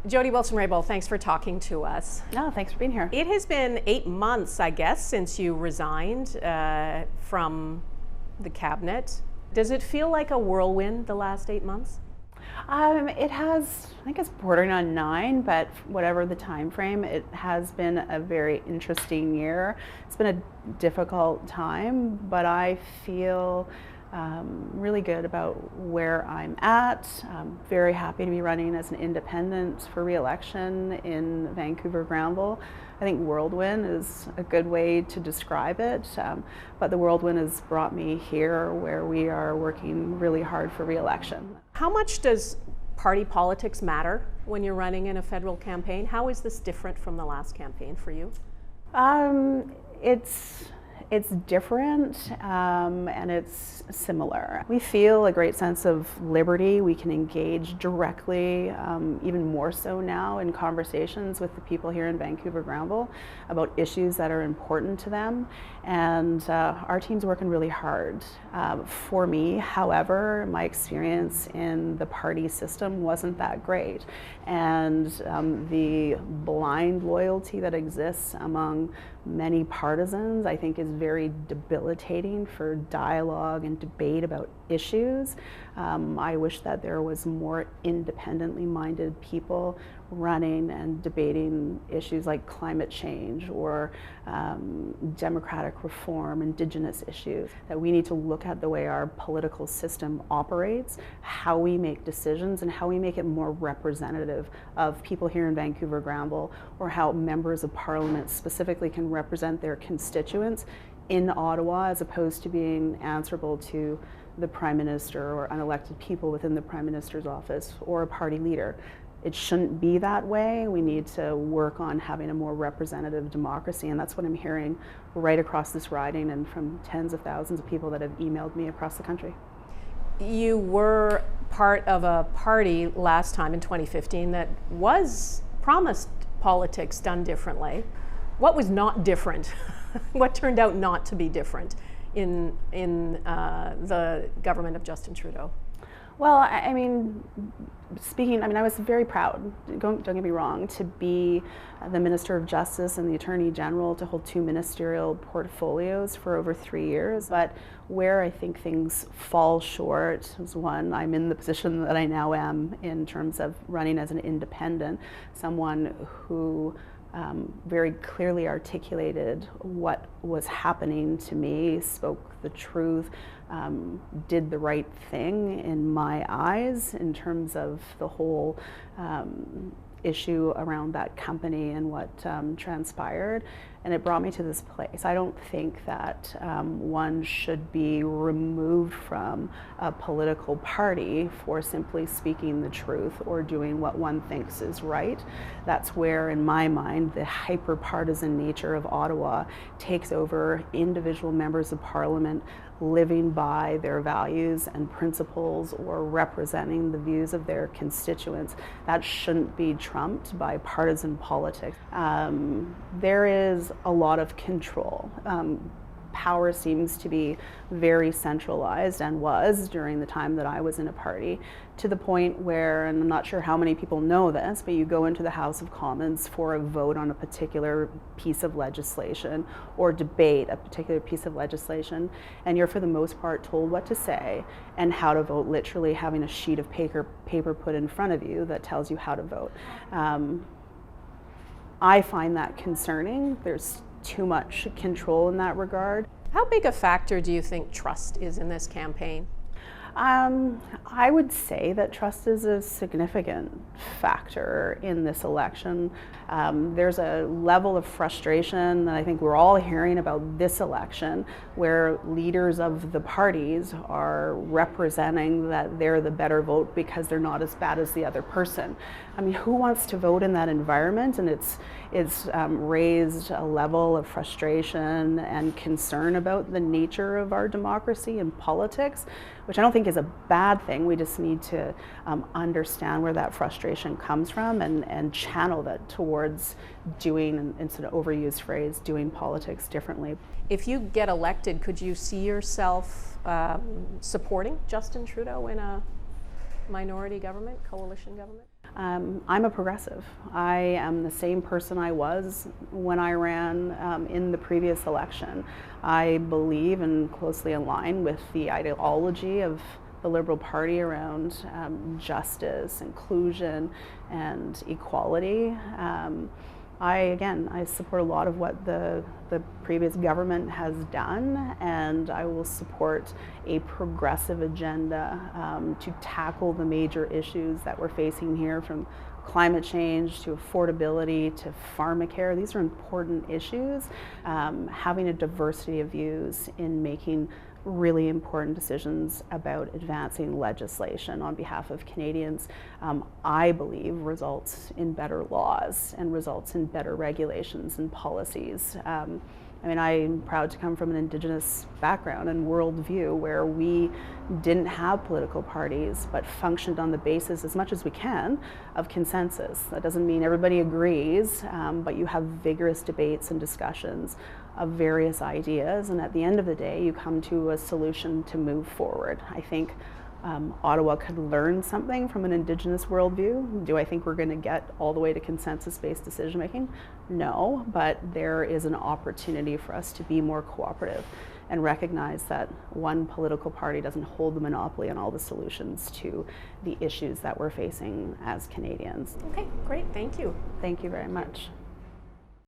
Jody Wilson-Raybould, thanks for talking to us. No, thanks for being here. It has been 8 months, I guess, since you resigned from the cabinet. Does it feel like a whirlwind the last 8 months? It has, I think it's bordering on 9, but whatever the time frame, it has been a very interesting year. It's been a difficult time, but I feel really good about where I'm at. I'm very happy to be running as an independent for re-election in Vancouver-Granville. I think whirlwind is a good way to describe it, but the whirlwind has brought me here where we are working really hard for re-election. How much does party politics matter when you're running in a federal campaign? How is this different from the last campaign for you? It's different and it's similar. We feel a great sense of liberty. We can engage directly, even more so now, in conversations with the people here in Vancouver-Granville about issues that are important to them. And our team's working really hard. For me, however, my experience in the party system wasn't that great. And the blind loyalty that exists among many partisans, I think, is very debilitating for dialogue and debate about issues. I wish that there was more independently minded people running and debating issues like climate change or democratic reform, Indigenous issues, that we need to look at the way our political system operates, how we make decisions, and how we make it more representative of people here in Vancouver-Granville, or how members of parliament specifically can represent their constituents in Ottawa as opposed to being answerable to the Prime Minister or unelected people within the Prime Minister's office or a party leader. It shouldn't be that way. We need to work on having a more representative democracy, and that's what I'm hearing right across this riding and from tens of thousands of people that have emailed me across the country. You were part of a party last time in 2015 that was promised politics done differently. What was not different? What turned out not to be different in the government of Justin Trudeau? Well, I mean, I was very proud, don't get me wrong, to be the Minister of Justice and the Attorney General, to hold 2 ministerial portfolios for over 3 years. But where I think things fall short is, one, I'm in the position that I now am in terms of running as an independent, someone who very clearly articulated what was happening to me, spoke the truth, did the right thing in my eyes in terms of the whole issue around that company and what transpired. And it brought me to this place. I don't think that one should be removed from a political party for simply speaking the truth or doing what one thinks is right. That's where, in my mind, the hyper-partisan nature of Ottawa takes over individual members of parliament living by their values and principles or representing the views of their constituents. That shouldn't be trumped by partisan politics. There is a lot of control. Power seems to be very centralized, and was during the time that I was in a party, to the point where, and I'm not sure how many people know this, but you go into the House of Commons for a vote on a particular piece of legislation or debate a particular piece of legislation, and you're for the most part told what to say and how to vote, literally having a sheet of paper put in front of you that tells you how to vote. I find that concerning. There's too much control in that regard. How big a factor do you think trust is in this campaign? I would say that trust is a significant factor in this election. There's a level of frustration that I think we're all hearing about this election, where leaders of the parties are representing that they're the better vote because they're not as bad as the other person. I mean, who wants to vote in that environment? And it's raised a level of frustration and concern about the nature of our democracy and politics, which I don't think is a bad thing. We just need to understand where that frustration comes from and channel that towards doing, instead of overused phrase, doing politics differently. If you get elected, could you see yourself supporting Justin Trudeau in a minority government, coalition government? I'm a progressive. I am the same person I was when I ran in the previous election. I believe and closely align with the ideology of the Liberal Party around justice, inclusion, and equality. I support a lot of what the previous government has done, and I will support a progressive agenda to tackle the major issues that we're facing here, from climate change to affordability to pharmacare. These are important issues. Having a diversity of views in making really important decisions about advancing legislation on behalf of Canadians, I believe results in better laws and results in better regulations and policies. I'm proud to come from an Indigenous background and worldview where we didn't have political parties but functioned on the basis, as much as we can, of consensus. That doesn't mean everybody agrees, but you have vigorous debates and discussions of various ideas, and at the end of the day you come to a solution to move forward. I think Ottawa could learn something from an Indigenous worldview. Do I think we're going to get all the way to consensus-based decision making? No, but there is an opportunity for us to be more cooperative and recognize that one political party doesn't hold the monopoly on all the solutions to the issues that we're facing as Canadians. Okay, great, thank you. Thank you very much.